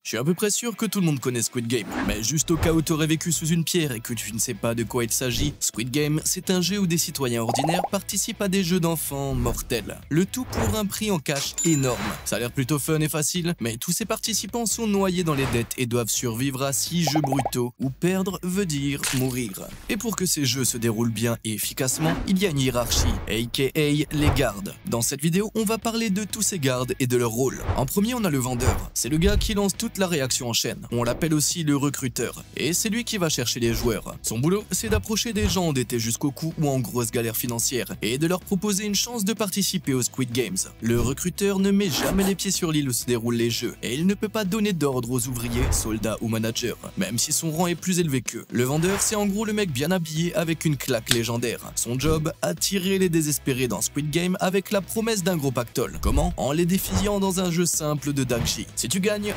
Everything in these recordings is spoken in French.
Je suis à peu près sûr que tout le monde connaît Squid Game, mais juste au cas où tu aurais vécu sous une pierre et que tu ne sais pas de quoi il s'agit, Squid Game, c'est un jeu où des citoyens ordinaires participent à des jeux d'enfants mortels. Le tout pour un prix en cash énorme. Ça a l'air plutôt fun et facile, mais tous ces participants sont noyés dans les dettes et doivent survivre à 6 jeux brutaux où perdre veut dire mourir. Et pour que ces jeux se déroulent bien et efficacement, il y a une hiérarchie, aka les gardes. Dans cette vidéo, on va parler de tous ces gardes et de leur rôle. En premier, on a le vendeur. C'est le gars qui lance toute la réaction en chaîne. On l'appelle aussi le recruteur. Et c'est lui qui va chercher les joueurs. Son boulot, c'est d'approcher des gens endettés jusqu'au cou ou en grosse galère financière et de leur proposer une chance de participer aux Squid Games. Le recruteur ne met jamais les pieds sur l'île où se déroulent les jeux et il ne peut pas donner d'ordre aux ouvriers, soldats ou managers, même si son rang est plus élevé qu'eux. Le vendeur, c'est en gros le mec bien habillé avec une claque légendaire. Son job, attirer les désespérés dans Squid Game avec la promesse d'un gros pactole. Comment? En les défiant dans un jeu simple de Dagji. Si tu gagnes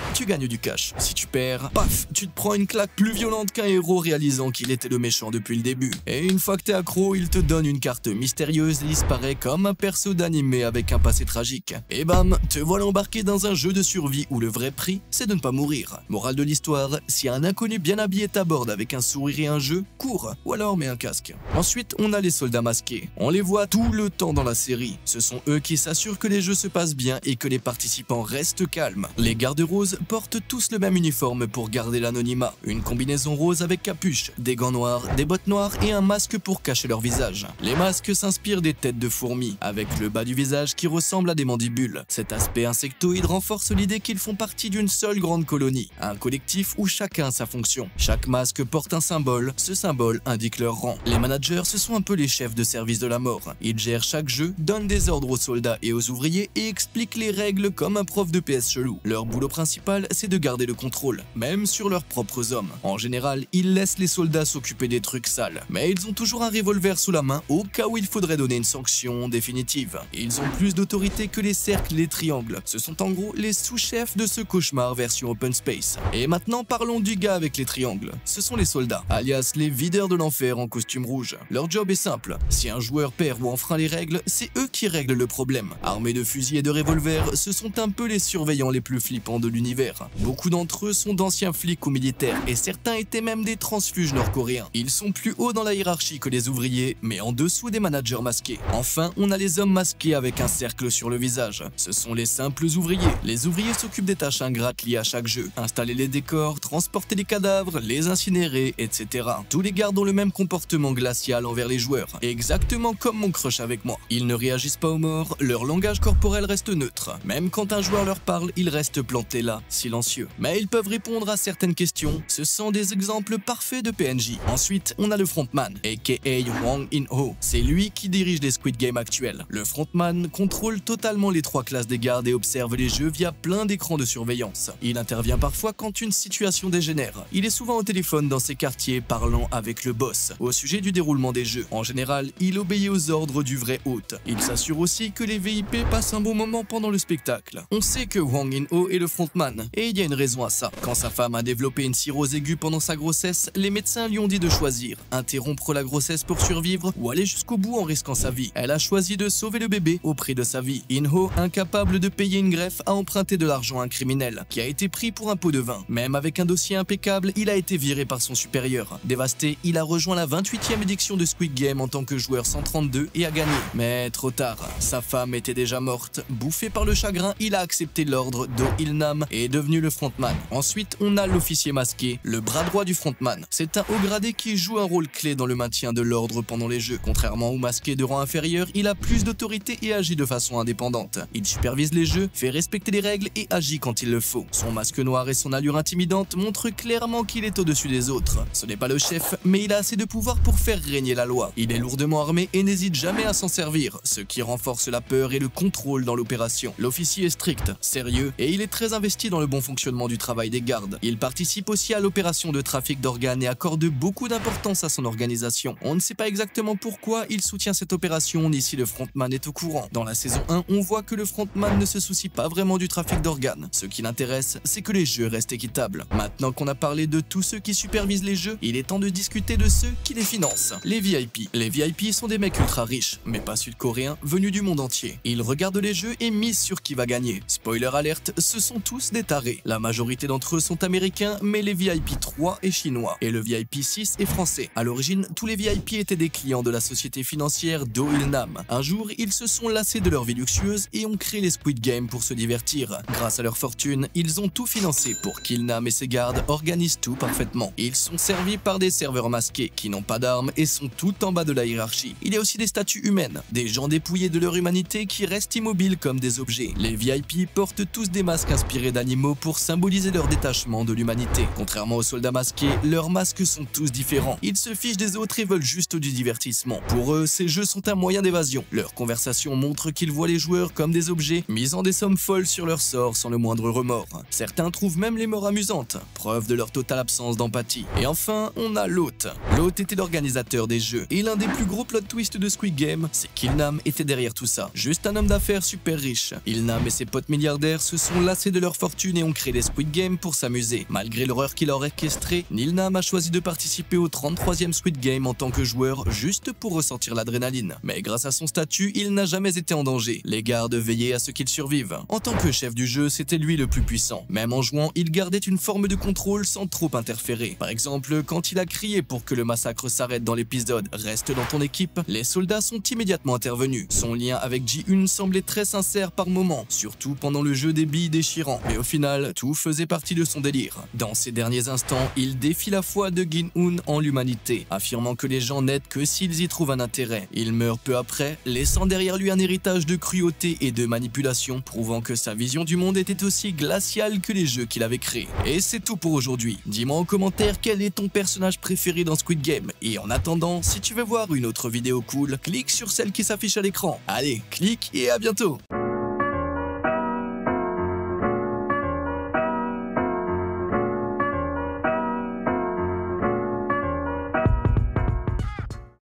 du cash. Si tu perds, paf, tu te prends une claque plus violente qu'un héros réalisant qu'il était le méchant depuis le début. Et une fois que t'es accro, il te donne une carte mystérieuse et disparaît comme un perso d'animé avec un passé tragique. Et bam, te voilà embarqué dans un jeu de survie où le vrai prix, c'est de ne pas mourir. Morale de l'histoire, si un inconnu bien habillé t'aborde avec un sourire et un jeu, cours, ou alors mets un casque. Ensuite, on a les soldats masqués. On les voit tout le temps dans la série. Ce sont eux qui s'assurent que les jeux se passent bien et que les participants restent calmes. Les gardes roses portent tous le même uniforme pour garder l'anonymat. Une combinaison rose avec capuche, des gants noirs, des bottes noires et un masque pour cacher leur visage. Les masques s'inspirent des têtes de fourmis, avec le bas du visage qui ressemble à des mandibules. Cet aspect insectoïde renforce l'idée qu'ils font partie d'une seule grande colonie, un collectif où chacun a sa fonction. Chaque masque porte un symbole, ce symbole indique leur rang. Les managers, ce sont un peu les chefs de service de la mort. Ils gèrent chaque jeu, donnent des ordres aux soldats et aux ouvriers et expliquent les règles comme un prof de PS chelou. Leur boulot principal, c'est de garder le contrôle, même sur leurs propres hommes. En général, ils laissent les soldats s'occuper des trucs sales, mais ils ont toujours un revolver sous la main au cas où il faudrait donner une sanction définitive. Ils ont plus d'autorité que les cercles et les triangles. Ce sont en gros les sous-chefs de ce cauchemar version open space. Et maintenant, parlons du gars avec les triangles. Ce sont les soldats, alias les videurs de l'enfer en costume rouge. Leur job est simple. Si un joueur perd ou enfreint les règles, c'est eux qui règlent le problème. Armés de fusils et de revolvers, ce sont un peu les surveillants les plus flippants de l'univers. Beaucoup d'entre eux sont d'anciens flics ou militaires et certains étaient même des transfuges nord-coréens. Ils sont plus hauts dans la hiérarchie que les ouvriers, mais en dessous des managers masqués. Enfin, on a les hommes masqués avec un cercle sur le visage. Ce sont les simples ouvriers. Les ouvriers s'occupent des tâches ingrates liées à chaque jeu. Installer les décors, transporter les cadavres, les incinérer, etc. Tous les gardes ont le même comportement glacial envers les joueurs, exactement comme mon crush avec moi. Ils ne réagissent pas aux morts, leur langage corporel reste neutre. Même quand un joueur leur parle, ils restent plantés là, silencieux. Mais ils peuvent répondre à certaines questions. Ce sont des exemples parfaits de PNJ. Ensuite, on a le frontman, aka Hwang In-ho. C'est lui qui dirige les Squid Game actuels. Le frontman contrôle totalement les 3 classes des gardes et observe les jeux via plein d'écrans de surveillance. Il intervient parfois quand une situation dégénère. Il est souvent au téléphone dans ses quartiers parlant avec le boss au sujet du déroulement des jeux. En général, il obéit aux ordres du vrai hôte. Il s'assure aussi que les VIP passent un bon moment pendant le spectacle. On sait que Hwang In-ho est le frontman et il y a une raison à ça. Quand sa femme a développé une cirrhose aiguë pendant sa grossesse, les médecins lui ont dit de choisir, interrompre la grossesse pour survivre ou aller jusqu'au bout en risquant sa vie. Elle a choisi de sauver le bébé au prix de sa vie. In-ho, incapable de payer une greffe, a emprunté de l'argent à un criminel qui a été pris pour un pot de vin. Même avec un dossier impeccable, il a été viré par son supérieur. Dévasté, il a rejoint la 28e édition de Squid Game en tant que joueur 132 et a gagné. Mais trop tard, sa femme était déjà morte. Bouffé par le chagrin, il a accepté l'ordre Do Il-nam et est devenu le frontman. Ensuite, on a l'officier masqué, le bras droit du frontman. C'est un haut gradé qui joue un rôle clé dans le maintien de l'ordre pendant les jeux. Contrairement au masqué de rang inférieur, il a plus d'autorité et agit de façon indépendante. Il supervise les jeux, fait respecter les règles et agit quand il le faut. Son masque noir et son allure intimidante montrent clairement qu'il est au-dessus des autres. Ce n'est pas le chef, mais il a assez de pouvoir pour faire régner la loi. Il est lourdement armé et n'hésite jamais à s'en servir, ce qui renforce la peur et le contrôle dans l'opération. L'officier est strict, sérieux et il est très investi dans le bon fonctionnement du travail des gardes. Il participe aussi à l'opération de trafic d'organes et accorde beaucoup d'importance à son organisation. On ne sait pas exactement pourquoi il soutient cette opération ni si le frontman est au courant. Dans la saison 1, on voit que le frontman ne se soucie pas vraiment du trafic d'organes. Ce qui l'intéresse, c'est que les jeux restent équitables. Maintenant qu'on a parlé de tous ceux qui supervisent les jeux, il est temps de discuter de ceux qui les financent. Les VIP. Les VIP sont des mecs ultra riches, mais pas sud-coréens, venus du monde entier. Ils regardent les jeux et misent sur qui va gagner. Spoiler alerte, ce sont tous des tarés. développés. La majorité d'entre eux sont américains, mais les VIP 3 est chinois et le VIP 6 est français. À l'origine, tous les VIP étaient des clients de la société financière Do Il Nam. Un jour, ils se sont lassés de leur vie luxueuse et ont créé les Squid Games pour se divertir. Grâce à leur fortune, ils ont tout financé pour qu'Il Nam et ses gardes organisent tout parfaitement. Ils sont servis par des serveurs masqués qui n'ont pas d'armes et sont tout en bas de la hiérarchie. Il y a aussi des statues humaines, des gens dépouillés de leur humanité qui restent immobiles comme des objets. Les VIP portent tous des masques inspirés d'animaux pour symboliser leur détachement de l'humanité. Contrairement aux soldats masqués, leurs masques sont tous différents. Ils se fichent des autres et veulent juste du divertissement. Pour eux, ces jeux sont un moyen d'évasion. Leurs conversations montrent qu'ils voient les joueurs comme des objets, misant des sommes folles sur leur sort sans le moindre remords. Certains trouvent même les morts amusantes, preuve de leur totale absence d'empathie. Et enfin, on a l'hôte. L'hôte était l'organisateur des jeux, et l'un des plus gros plot twists de Squid Game, c'est qu'Il Nam était derrière tout ça. Juste un homme d'affaires super riche. Il Nam et ses potes milliardaires se sont lassés de leur fortune et ont créé les Squid Game pour s'amuser. Malgré l'horreur qu'il a orchestrée, Il Nam a choisi de participer au 33e Squid Game en tant que joueur, juste pour ressentir l'adrénaline. Mais grâce à son statut, il n'a jamais été en danger. Les gardes veillaient à ce qu'il survive. En tant que chef du jeu, c'était lui le plus puissant. Même en jouant, il gardait une forme de contrôle sans trop interférer. Par exemple, quand il a crié pour que le massacre s'arrête dans l'épisode « Reste dans ton équipe », les soldats sont immédiatement intervenus. Son lien avec Ji-Eun semblait très sincère par moments, surtout pendant le jeu des billes déchirants. Mais au final, tout faisait partie de son délire. Dans ces derniers instants, il défie la foi de Gin-Hoon en l'humanité, affirmant que les gens n'aident que s'ils y trouvent un intérêt. Il meurt peu après, laissant derrière lui un héritage de cruauté et de manipulation, prouvant que sa vision du monde était aussi glaciale que les jeux qu'il avait créés. Et c'est tout pour aujourd'hui. Dis-moi en commentaire quel est ton personnage préféré dans Squid Game. Et en attendant, si tu veux voir une autre vidéo cool, clique sur celle qui s'affiche à l'écran. Allez, clique et à bientôt!